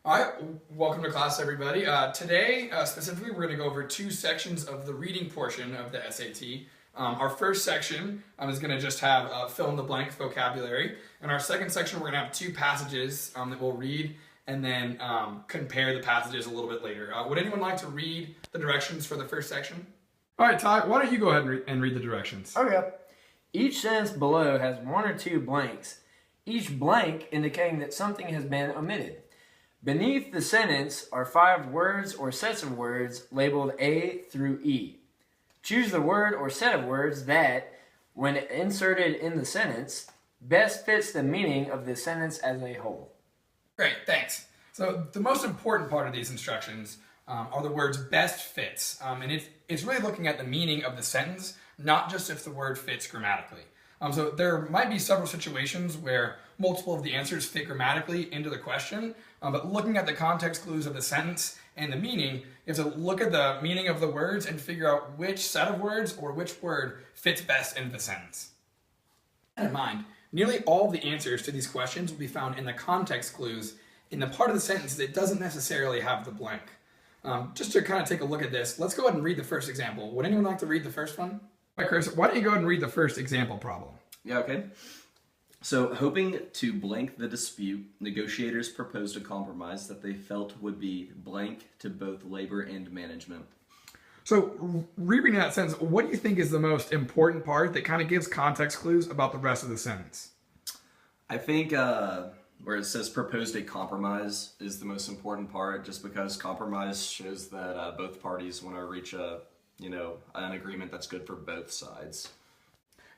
All right, welcome to class, everybody. Today, specifically, we're going to go over two sections of the reading portion of the SAT. Our first section is going to just have fill-in-the-blank vocabulary, and our second section, we're going to have two passages that we'll read and then compare the passages a little bit later. Would anyone like to read the directions for the first section? All right, Ty, why don't you go ahead and read the directions? Okay. Each sentence below has one or two blanks, each blank indicating that something has been omitted. Beneath the sentence are 5 words or sets of words labeled A through E. Choose the word or set of words that, when inserted in the sentence, best fits the meaning of the sentence as a whole. Great, thanks. So the most important part of these instructions are the words best fits. And it's really looking at the meaning of the sentence, not just if the word fits grammatically. So there might be several situations where multiple of the answers fit grammatically into the question, but looking at the context clues of the sentence and the meaning, you have to look at the meaning of the words and figure out which set of words or which word fits best into the sentence. Keep in mind, nearly all of the answers to these questions will be found in the context clues in the part of the sentence that doesn't necessarily have the blank. Just to kind of take a look at this, let's go ahead and read the first example. Would anyone like to read the first one? All right, Chris, why don't you go ahead and read the first example problem? Yeah, okay. So, hoping to blank the dispute, negotiators proposed a compromise that they felt would be blank to both labor and management. So, rereading that sentence, what do you think is the most important part that kind of gives context clues about the rest of the sentence? I think where it says proposed a compromise is the most important part, just because compromise shows that both parties want to reach an agreement that's good for both sides.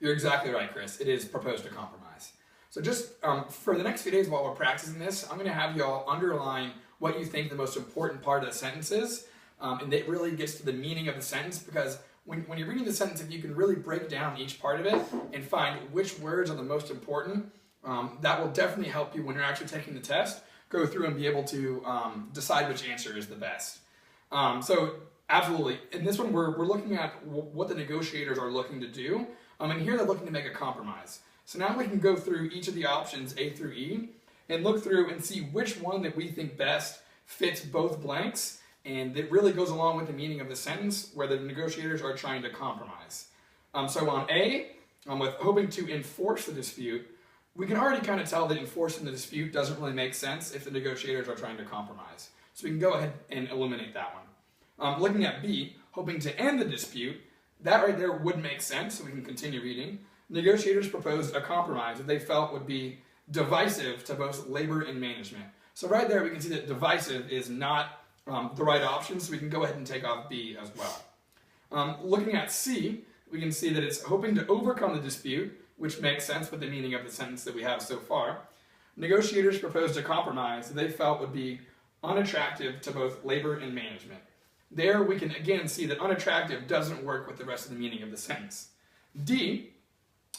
You're exactly right, Chris. It is proposed a compromise. So just for the next few days while we're practicing this, I'm going to have you all underline what you think the most important part of the sentence is, and that really gets to the meaning of the sentence, because when you're reading the sentence, if you can really break down each part of it and find which words are the most important, that will definitely help you when you're actually taking the test, go through and be able to decide which answer is the best. So absolutely, in this one we're looking at what the negotiators are looking to do, and here they're looking to make a compromise. So now we can go through each of the options A through E and look through and see which one that we think best fits both blanks and that really goes along with the meaning of the sentence where the negotiators are trying to compromise. So on A, with hoping to enforce the dispute, we can already kind of tell that enforcing the dispute doesn't really make sense if the negotiators are trying to compromise. So we can go ahead and eliminate that one. Looking at B, hoping to end the dispute, that right there would make sense, so we can continue reading. Negotiators proposed a compromise that they felt would be divisive to both labor and management. So right there we can see that divisive is not the right option, so we can go ahead and take off B as well. Looking at C, we can see that it's hoping to overcome the dispute, which makes sense with the meaning of the sentence that we have so far. Negotiators proposed a compromise that they felt would be unattractive to both labor and management. There we can again see that unattractive doesn't work with the rest of the meaning of the sentence. D,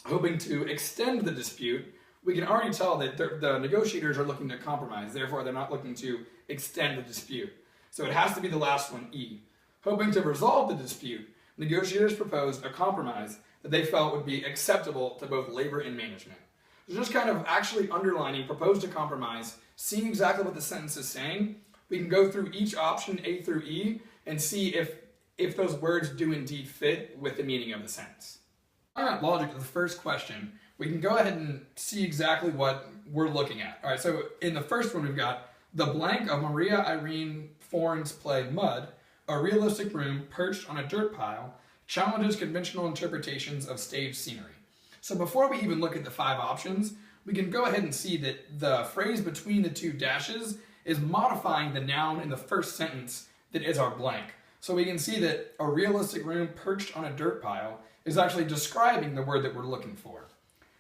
hoping to extend the dispute, we can already tell that the negotiators are looking to compromise, therefore they're not looking to extend the dispute. So it has to be the last one, E. Hoping to resolve the dispute, negotiators proposed a compromise that they felt would be acceptable to both labor and management. So just kind of actually underlining proposed a compromise, seeing exactly what the sentence is saying, we can go through each option A through E and see if those words do indeed fit with the meaning of the sentence. All right, logic to the first question, we can go ahead and see exactly what we're looking at. All right, so in the first one we've got the blank of Maria Irene Forn's play Mud, a realistic room perched on a dirt pile, challenges conventional interpretations of stage scenery. So before we even look at the 5 options, we can go ahead and see that the phrase between the 2 dashes is modifying the noun in the first sentence that is our blank. So we can see that a realistic room perched on a dirt pile is actually describing the word that we're looking for.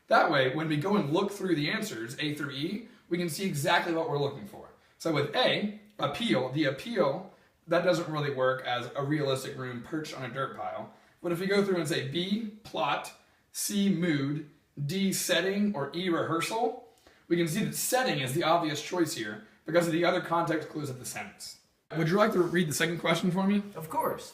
That way, when we go and look through the answers, A through E, we can see exactly what we're looking for. So with A, appeal, the appeal, that doesn't really work as a realistic room perched on a dirt pile. But if we go through and say B, plot, C, mood, D, setting, or E, rehearsal, we can see that setting is the obvious choice here because of the other context clues of the sentence. Would you like to read the second question for me? Of course.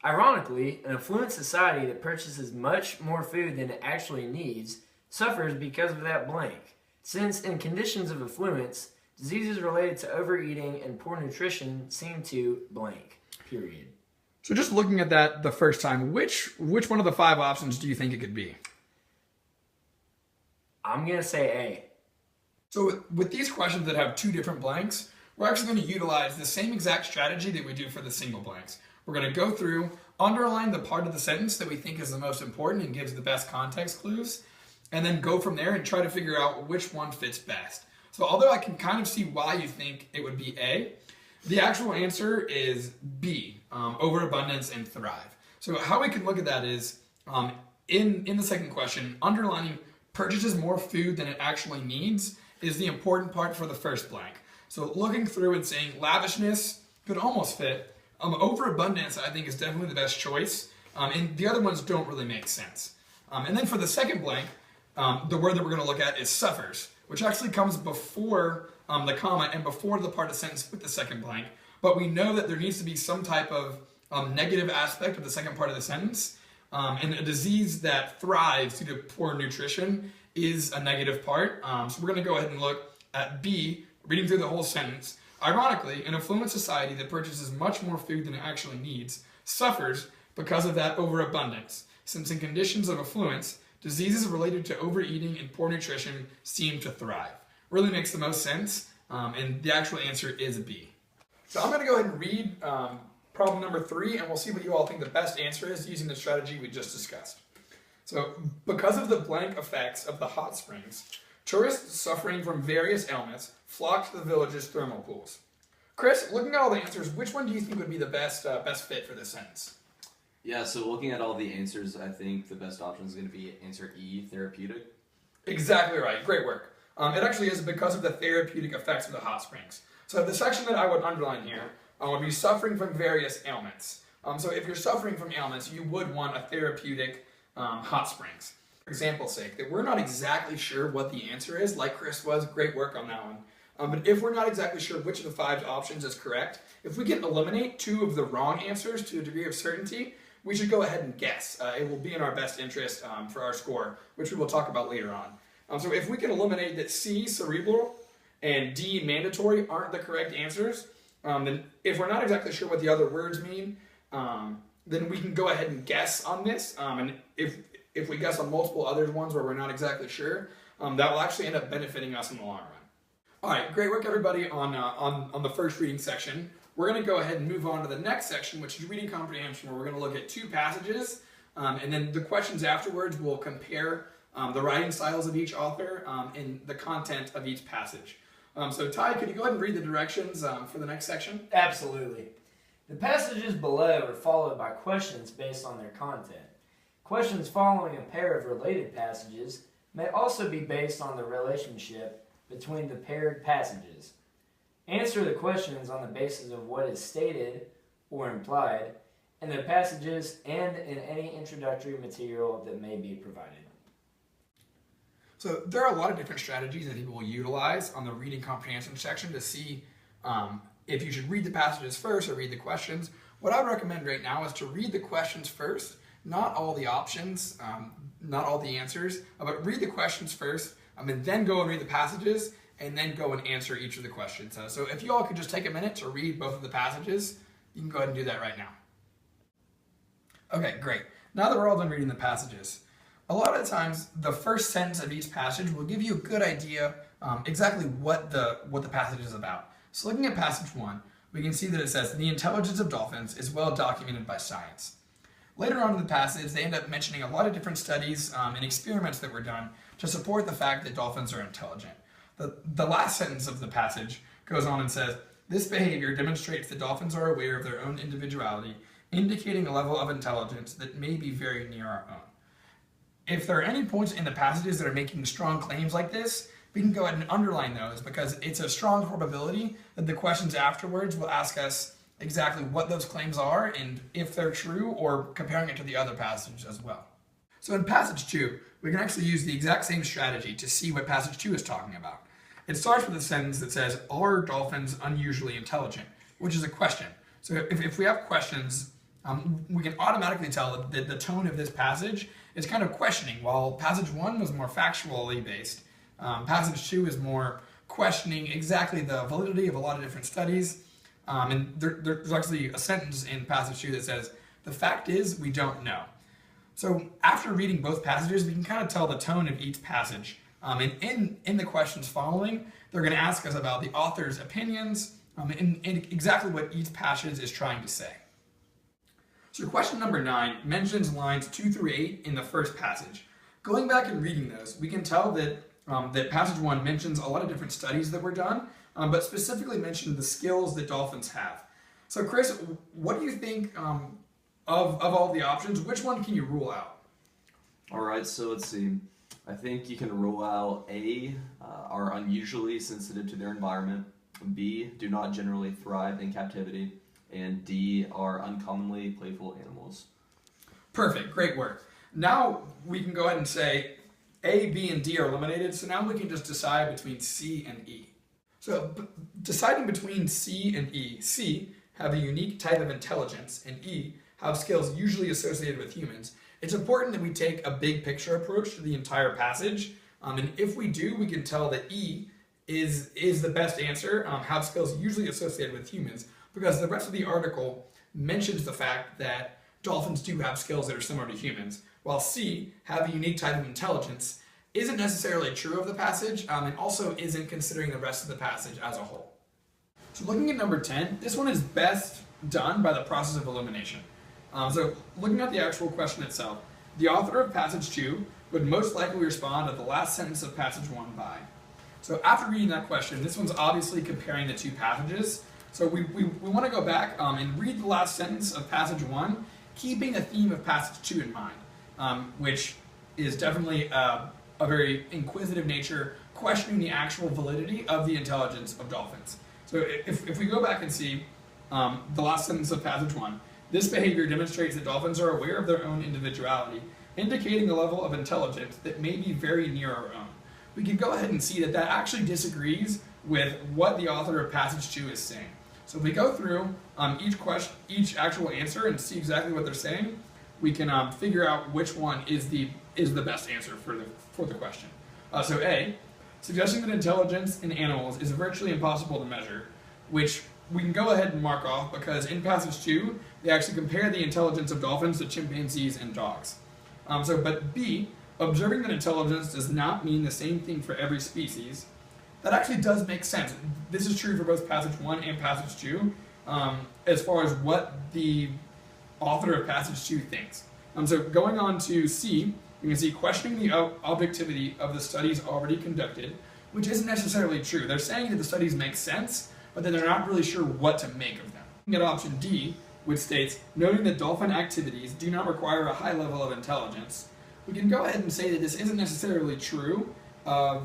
Ironically, an affluent society that purchases much more food than it actually needs suffers because of that blank, since in conditions of affluence, Diseases related to overeating and poor nutrition seem to blank. Period. So just looking at that the first time, which one of the 5 options do you think it could be? I'm going to say A. So with these questions that have 2 different blanks, we're actually going to utilize the same exact strategy that we do for the single blanks. We're going to go through, underline the part of the sentence that we think is the most important and gives the best context clues, and then go from there and try to figure out which one fits best. So although I can kind of see why you think it would be A, the actual answer is B, overabundance and thrive. So how we can look at that is, in the second question, underlining purchases more food than it actually needs is the important part for the first blank. So looking through and saying lavishness could almost fit. Overabundance, I think, is definitely the best choice. And the other ones don't really make sense. And then for the second blank, the word that we're going to look at is suffers, which actually comes before the comma and before the part of the sentence with the second blank. But we know that there needs to be some type of negative aspect of the second part of the sentence. And a disease that thrives due to poor nutrition is a negative part. So we're going to go ahead and look at B, reading through the whole sentence. Ironically, an affluent society that purchases much more food than it actually needs suffers because of that overabundance, since in conditions of affluence, diseases related to overeating and poor nutrition seem to thrive. Really makes the most sense, and the actual answer is B. So I'm going to go ahead and read problem number 3, and we'll see what you all think the best answer is using the strategy we just discussed. So, because of the blank effects of the hot springs, tourists suffering from various ailments flock to the village's thermal pools. Chris, looking at all the answers, which one do you think would be the best fit for this sentence? Yeah, so looking at all the answers, I think the best option is going to be answer E, therapeutic. Exactly right. Great work. It actually is because of the therapeutic effects of the hot springs. So the section that I would underline here would be suffering from various ailments. So if you're suffering from ailments, you would want a therapeutic hot springs. For example's sake, that we're not exactly sure what the answer is, like Chris was, great work on that one. But if we're not exactly sure which of the 5 options is correct, if we can eliminate 2 of the wrong answers to a degree of certainty, we should go ahead and guess. It will be in our best interest for our score, which we will talk about later on. So if we can eliminate that C, cerebral, and D, mandatory, aren't the correct answers, then if we're not exactly sure what the other words mean, then we can go ahead and guess on this. And if we guess on multiple other ones where we're not exactly sure, that will actually end up benefiting us in the long run. All right, great work everybody on the first reading section. We're going to go ahead and move on to the next section, which is reading comprehension, where we're going to look at 2 passages, and then the questions afterwards will compare the writing styles of each author and the content of each passage. So Ty, could you go ahead and read the directions for the next section? Absolutely. The passages below are followed by questions based on their content. Questions following a pair of related passages may also be based on the relationship between the paired passages. Answer the questions on the basis of what is stated or implied in the passages and in any introductory material that may be provided. So there are a lot of different strategies that people will utilize on the reading comprehension section to see if you should read the passages first or read the questions. What I would recommend right now is to read the questions first, not all the options, not all the answers, but read the questions first, and then go and read the passages, and then go and answer each of the questions. So if you all could just take a minute to read both of the passages, you can go ahead and do that right now. Okay, great. Now that we're all done reading the passages, a lot of times the first sentence of each passage will give you a good idea exactly what the passage is about. So looking at passage 1, we can see that it says, the intelligence of dolphins is well documented by science. Later on in the passage, they end up mentioning a lot of different studies and experiments that were done to support the fact that dolphins are intelligent. The last sentence of the passage goes on and says, this behavior demonstrates that dolphins are aware of their own individuality, indicating a level of intelligence that may be very near our own. If there are any points in the passages that are making strong claims like this, we can go ahead and underline those because it's a strong probability that the questions afterwards will ask us exactly what those claims are and if they're true, or comparing it to the other passage as well. So in passage 2, we can actually use the exact same strategy to see what passage 2 is talking about. It starts with a sentence that says, are dolphins unusually intelligent? Which is a question. So if we have questions, we can automatically tell that the tone of this passage is kind of questioning. While passage 1 was more factually based, passage 2 is more questioning exactly the validity of a lot of different studies. And there's actually a sentence in passage 2 that says, "The fact is, we don't know." So after reading both passages, we can kind of tell the tone of each passage. And in the questions following, they're going to ask us about the author's opinions and exactly what each passage is trying to say. So question number 9 mentions lines 2 through 8 in the first passage. Going back and reading those, we can tell that that passage 1 mentions a lot of different studies that were done, but specifically mentioned the skills that dolphins have. So Chris, what do you think of all the options? Which one can you rule out? All right, so let's see. I think you can rule out A, are unusually sensitive to their environment, B, do not generally thrive in captivity, and D, are uncommonly playful animals. Perfect, great work. Now we can go ahead and say A, B, and D are eliminated, so now we can just decide between C and E. So deciding between C and E, C have a unique type of intelligence, and E have skills usually associated with humans. It's important that we take a big picture approach to the entire passage, and if we do, we can tell that E is the best answer, have skills usually associated with humans, because the rest of the article mentions the fact that dolphins do have skills that are similar to humans, while C, have a unique type of intelligence, isn't necessarily true of the passage, and also isn't considering the rest of the passage as a whole. So looking at number 10, this one is best done by the process of elimination. So looking at the actual question itself, the author of passage 2 would most likely respond at the last sentence of passage 1 by. So after reading that question, this one's obviously comparing the two passages. So we want to go back and read the last sentence of passage 1, keeping the theme of passage 2 in mind, which is definitely a very inquisitive nature, questioning the actual validity of the intelligence of dolphins. So if we go back and see the last sentence of passage 1, this behavior demonstrates that dolphins are aware of their own individuality, indicating a level of intelligence that may be very near our own. We can go ahead and see that that actually disagrees with what the author of passage 2 is saying. So if we go through each actual answer and see exactly what they're saying, we can figure out which one is the best answer for the question. So A, suggesting that intelligence in animals is virtually impossible to measure, which we can go ahead and mark off because in passage 2, they actually compare the intelligence of dolphins to chimpanzees and dogs. But B, observing that intelligence does not mean the same thing for every species, that actually does make sense. This is true for both passage 1 and passage 2, as far as what the author of passage 2 thinks. So going on to C, you can see questioning the objectivity of the studies already conducted, which isn't necessarily true. They're saying that the studies make sense, but then they're not really sure what to make of them. Looking at option D, which states, noting that dolphin activities do not require a high level of intelligence, we can go ahead and say that this isn't necessarily true of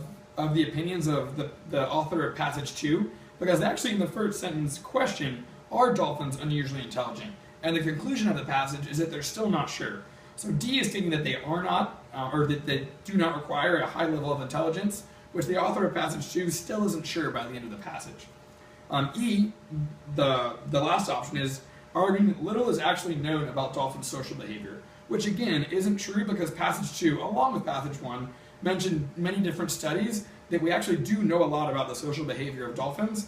the opinions of the author of passage 2, because actually in the first sentence question, are dolphins unusually intelligent? And the conclusion of the passage is that they're still not sure. So D is stating that they are not, or that they do not require a high level of intelligence, which the author of passage 2 still isn't sure by the end of the passage. E, the last option, is arguing that little is actually known about dolphin social behavior, which again isn't true because passage 2, along with passage 1, mentioned many different studies that we actually do know a lot about the social behavior of dolphins,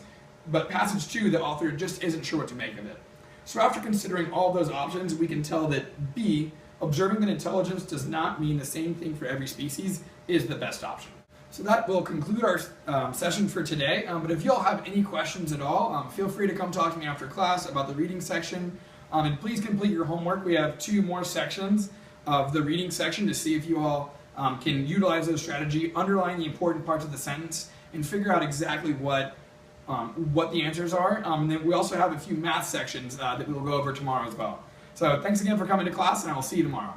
but passage 2, the author just isn't sure what to make of it. So after considering all those options, we can tell that B, observing that intelligence does not mean the same thing for every species, is the best option. So that will conclude our session for today, but if you all have any questions at all, feel free to come talk to me after class about the reading section, and please complete your homework. We have 2 more sections of the reading section to see if you all can utilize this strategy, underline the important parts of the sentence, and figure out exactly what the answers are. And then we also have a few math sections that we will go over tomorrow as well. So thanks again for coming to class, and I will see you tomorrow.